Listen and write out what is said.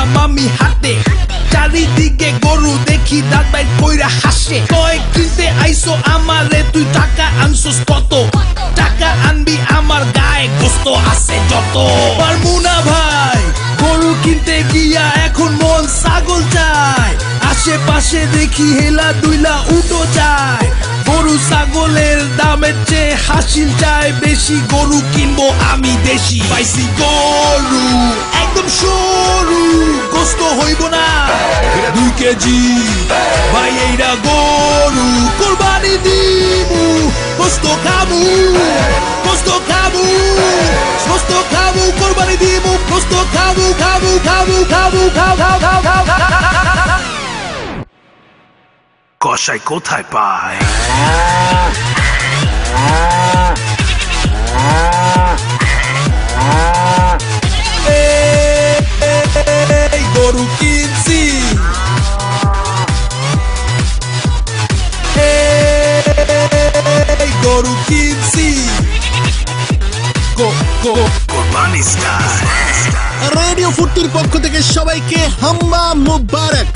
গেলাম আমি হাটে, চারিদিকে গরু দেখি দাঁত বাইর কইরা হাসে। কয় কিনতে আইসো আমারে, তুই টাকা আনছস কত? টাকা আনবি আমার গায়ে গোস্ত আছে যত। পারমু না ভাই গরু কিনতে গিয়া, এখন মন ছাগল চায়। আশেপাশে দেখি হেলা দুইলা উটো যায়। গরু ছাগলের দামের চেয়ে হাসিল চায় বেশি। গরু কিনবো আমি দেশি। পাইছি গরু একদম সরু, গোস্ত হইব না 2 কেজি। ভাই এইটা গরু কোরবানি দিমু, গোস্ত খাবো, গোস্ত খাবো, গোস্ত খাবো, কোরবানি দিমু, গোস্ত খাবো, খাবো, খাবো, খাবো, খাবো, খাবো, খাবো। কসাই কোথায় পায়? গরু কিনছি, গরু কিনছি, কোরবানি স্টাইল। রেডিও ফুর্তির পক্ষ থেকে সবাইকে হাম্বা মুবারক।